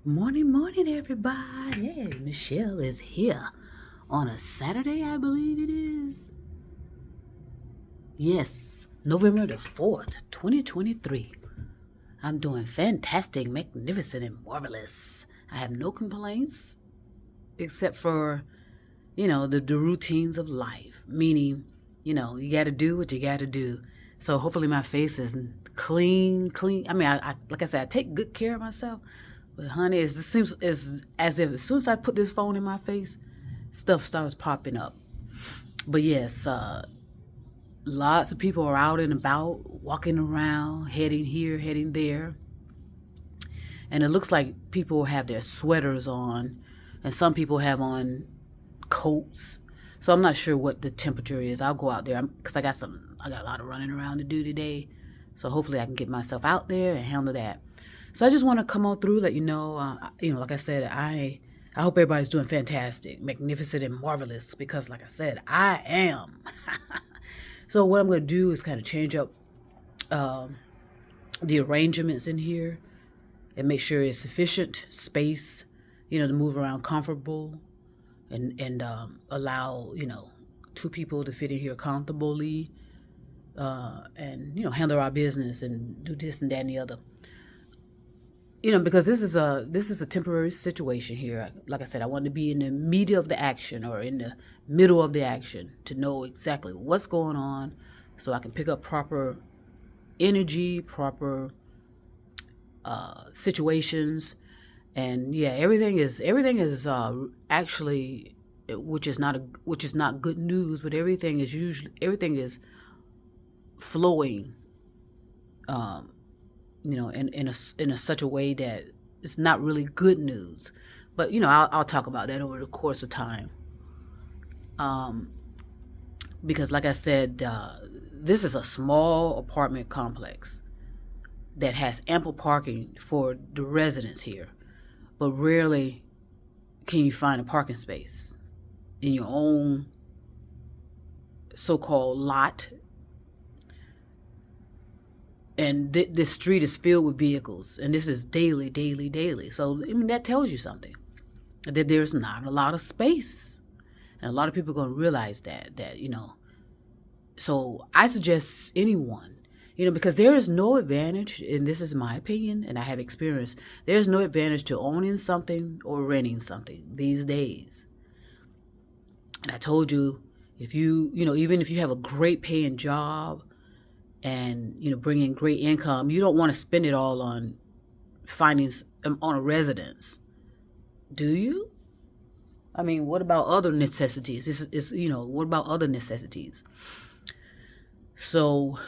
Morning, morning, everybody. Michelle is here on a Saturday, I believe it is. Yes, November the 4th, 2023. I'm doing fantastic, magnificent, and marvelous. I have no complaints except for, the routines of life, meaning, you got to do what you got to do. So hopefully my face is clean. I mean, like I said, I take good care of myself. But honey, it seems as if as soon as I put this phone in my face, stuff starts popping up. But yes, lots of people are out and about, walking around, heading here, heading there. And it looks like people have their sweaters on, and some people have on coats. So I'm not sure what the temperature is. I'll go out there because I got a lot of running around to do today. So hopefully I can get myself out there and handle that. So I just want to come on through, let you know, like I said, I hope everybody's doing fantastic, magnificent, and marvelous because, like I said, I am. So what I'm going to do is kind of change up um, the arrangements in here and make sure it's sufficient space, to move around comfortable and allow two people to fit in here comfortably, and handle our business and do this and that and the other. Because this is a temporary situation here. Like I said, I want to be in the media of the action or in the middle of the action to know exactly what's going on, so I can pick up proper energy, proper situations, and yeah, everything is actually, which is not good news, but everything is flowing, um, in a such a way that it's not really good news. But I'll talk about that over the course of time. Um, because, like I said, this is a small apartment complex that has ample parking for the residents here, but rarely can you find a parking space in your own so-called lot. And this street is filled with vehicles, and this is daily, daily, daily. So I mean, that tells you something, that there's not a lot of space, and a lot of people are going to realize that. So I suggest anyone, because there is no advantage, and this is my opinion, and I have experience. There's no advantage to owning something or renting something these days. And I told you, if even if you have a great paying job and bring in great income, you don't want to spend it all on finding on a residence, do you? I mean, what about other necessities? What about other necessities? So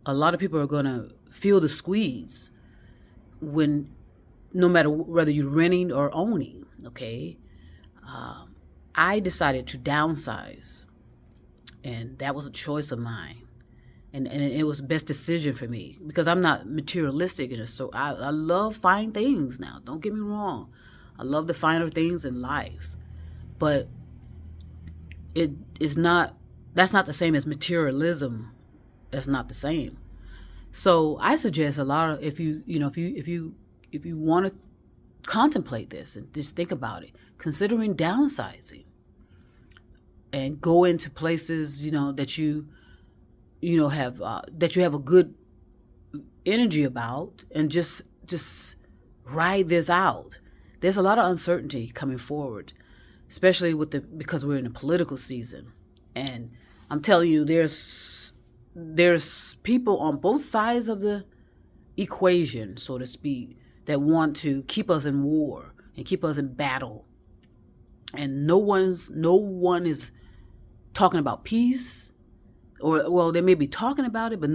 a lot of people are going to feel the squeeze when, no matter whether you're renting or owning. Okay. I decided to downsize, and that was a choice of mine. And it was the best decision for me because I'm not materialistic, and so I love fine things now. Don't get me wrong, I love the finer things in life, but it is not. That's not the same as materialism. That's not the same. So I suggest a lot of, if you want to contemplate this and just think about it, considering downsizing and go into places that you have a good energy about, and just ride this out. There's a lot of uncertainty coming forward, especially because we're in a political season, and I'm telling you, there's people on both sides of the equation, so to speak, that want to keep us in war and keep us in battle, and no one is talking about peace. Or, well, they may be talking about it, but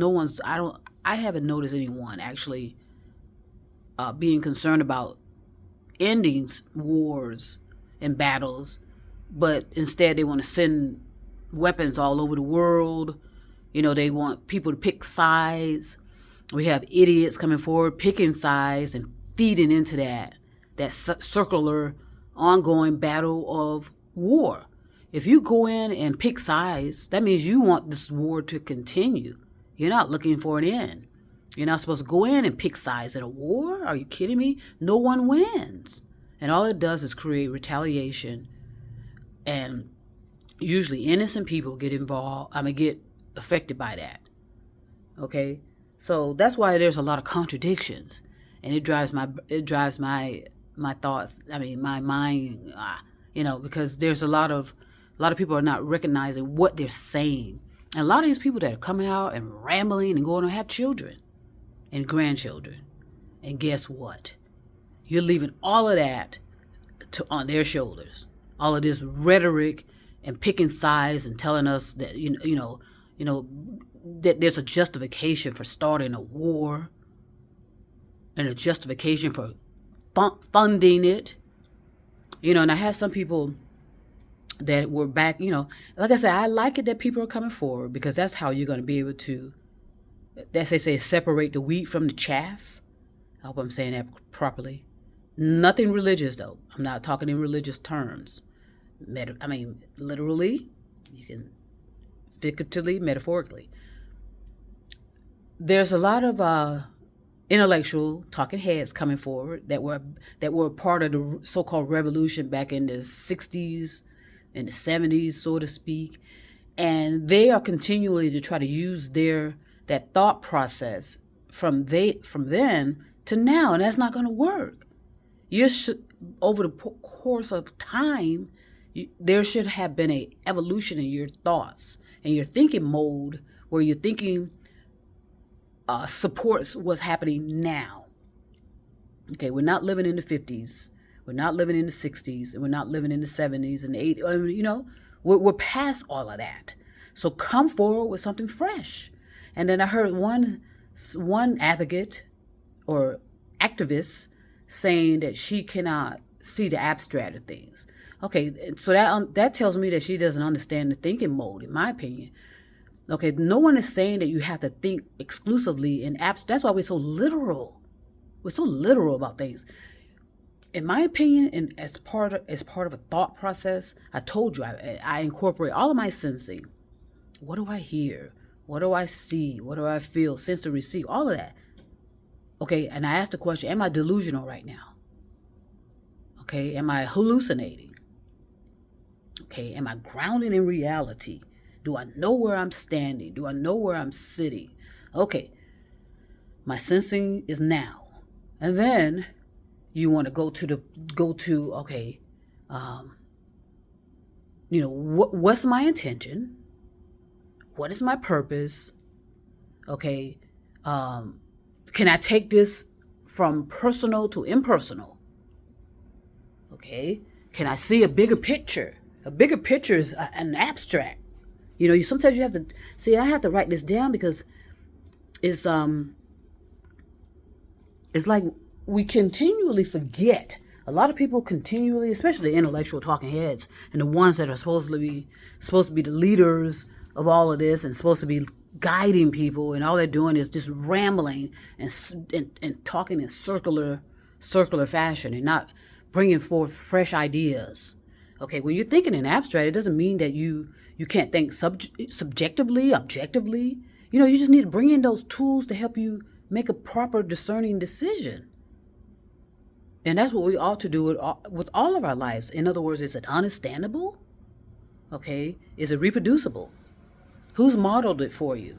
I haven't noticed anyone actually being concerned about ending wars and battles, but instead they want to send weapons all over the world. They want people to pick sides. We have idiots coming forward picking sides and feeding into that circular, ongoing battle of war. If you go in and pick sides, that means you want this war to continue. You're not looking for an end. You're not supposed to go in and pick sides in a war. Are you kidding me? No one wins. And all it does is create retaliation. And usually innocent people get get affected by that. Okay? So that's why there's a lot of contradictions. And it drives my thoughts, my mind, because there's a lot of people are not recognizing what they're saying. And a lot of these people that are coming out and rambling and going to have children and grandchildren. And guess what? You're leaving all of that on their shoulders. All of this rhetoric and picking sides and telling us that that there's a justification for starting a war and a justification for funding it. And I had some people that were back, like I said, I like it that people are coming forward, because that's how you're going to be able to, as they say, separate the wheat from the chaff. I hope I'm saying that properly. Nothing religious, though. I'm not talking in religious terms. Literally, you can figuratively, metaphorically. There's a lot of intellectual talking heads coming forward that were part of the so-called revolution back in the 60s and the 70s, so to speak. And they are continually to try to use that thought process from then to now, and that's not going to work. Over the course of time, there should have been an evolution in your thoughts and your thinking mode, where your thinking supports what's happening now. Okay, we're not living in the 50s, we're not living in the 60s, and we're not living in the 70s and the 80s. We're past all of that. So come forward with something fresh. And then I heard one advocate or activist saying that she cannot see the abstract of things. Okay, so that tells me that she doesn't understand the thinking mode, in my opinion. Okay, no one is saying that you have to think exclusively in abstract. That's why we're so literal. We're so literal about things. In my opinion, and as part of a thought process, I told you I incorporate all of my sensing. What do I hear? What do I see? What do I feel? Sense to receive? All of that. Okay, and I asked the question, am I delusional right now? Okay, am I hallucinating? Okay, am I grounded in reality? Do I know where I'm standing? Do I know where I'm sitting? Okay, my sensing is now. And then you want to go to okay, what's my intention? What is my purpose? Okay, can I take this from personal to impersonal? Okay, can I see a bigger picture? A bigger picture is an abstract. Sometimes you have to see. I have to write this down because it's like we continually forget. A lot of people continually, especially the intellectual talking heads and the ones that are supposed to be the leaders of all of this and supposed to be guiding people, and all they're doing is just rambling and talking in circular fashion and not bringing forth fresh ideas. Okay, when you're thinking in abstract, it doesn't mean that you can't think subjectively, objectively. You just need to bring in those tools to help you make a proper discerning decision. And that's what we ought to do with all of our lives. In other words, is it understandable? Okay, is it reproducible? Who's modeled it for you?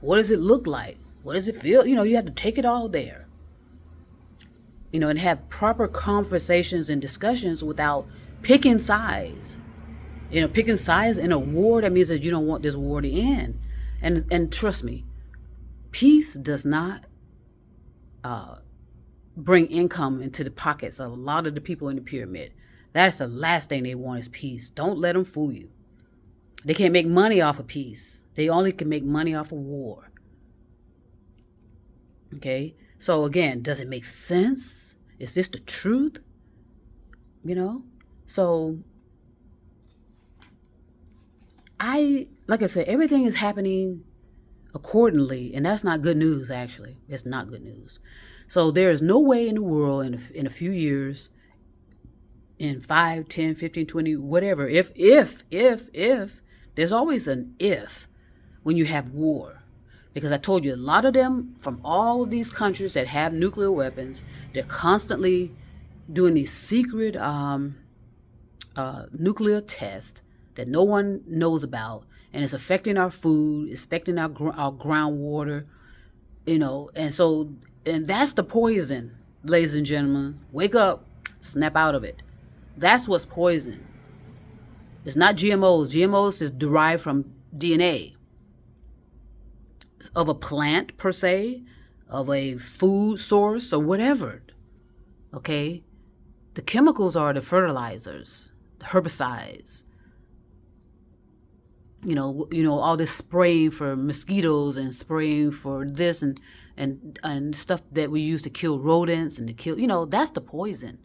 What does it look like? What does it feel? You have to take it all there. And have proper conversations and discussions without picking sides. Picking sides in a war, that means that you don't want this war to end. And trust me, peace does not bring income into the pockets of a lot of the people in the pyramid. That's the last thing they want is peace. Don't let them fool you. They can't make money off of peace. They only can make money off of war. Okay? So again, does it make sense? Is this the truth? So like I said, everything is happening accordingly, and that's not good news, actually. It's not good news. So there is no way in the world in a few years, in 5, 10, 15, 20, whatever, if, there's always an if when you have war. Because I told you, a lot of them from all of these countries that have nuclear weapons, they're constantly doing these secret nuclear tests that no one knows about, and it's affecting our food, it's affecting our groundwater, and that's the poison, ladies and gentlemen. Wake up, snap out of it. That's what's poison. It's not GMOs. GMOs is derived from DNA of a plant per se, of a food source or whatever. Okay? The chemicals are the fertilizers, the herbicides. All this spraying for mosquitoes and spraying for this and stuff that we use to kill rodents and to kill, that's the poison.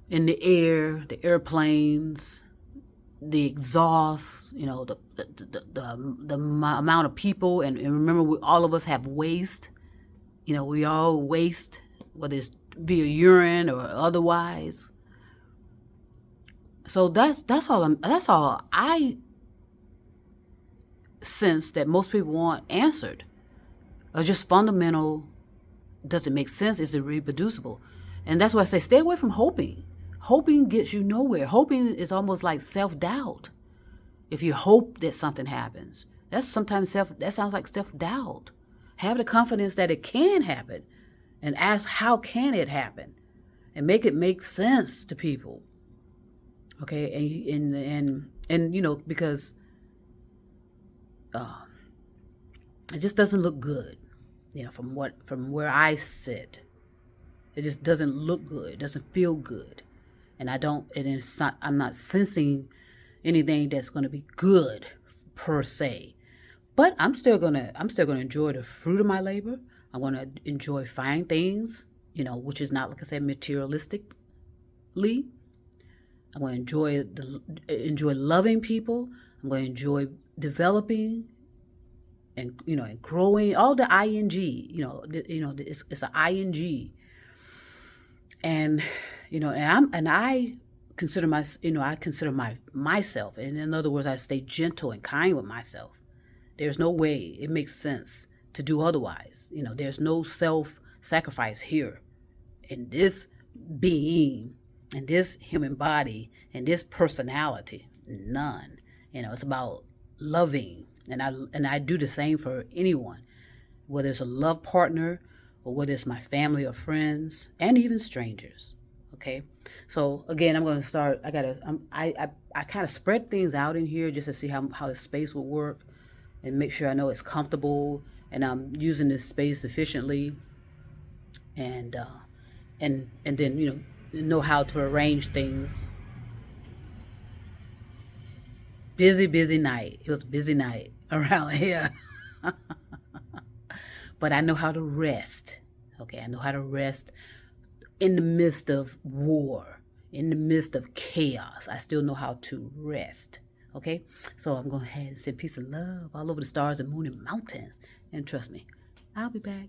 In the air, the airplanes, the exhaust, the amount of people, and remember, all of us have waste. We all waste, whether it's via urine or otherwise. So that's all I sense that most people want answered. Or just fundamental. Does it make sense? Is it reproducible? And that's why I say stay away from hoping. Hoping gets you nowhere. Hoping is almost like self-doubt. If you hope that something happens, that sounds like self-doubt. Have the confidence that it can happen, and ask how can it happen, and make it make sense to people. Okay, and because it just doesn't look good. From where I sit, it just doesn't look good. It doesn't feel good. And I'm not sensing anything that's going to be good per se. But I'm still going to enjoy the fruit of my labor. I'm going to enjoy fine things, which is not, like I said, materialistically. I'm going to enjoy loving people. I'm going to enjoy developing and growing. All the ing, it's an ing. And I consider myself, and in other words, I stay gentle and kind with myself. There's no way it makes sense to do otherwise. There's no self-sacrifice here in this being, in this human body, in this personality. None. It's about loving, and I do the same for anyone, whether it's a love partner or whether it's my family or friends, and even strangers. Okay, so again, I'm going to start. I kind of spread things out in here just to see how the space will work, and make sure I know it's comfortable and I'm using this space efficiently, and then know how to arrange things. Busy night. It was a busy night around here. But I know how to rest. Okay, I know how to rest in the midst of war, in the midst of chaos. I still know how to rest. Okay, so I'm going ahead and send peace and love all over the stars and moon and mountains. And trust me, I'll be back.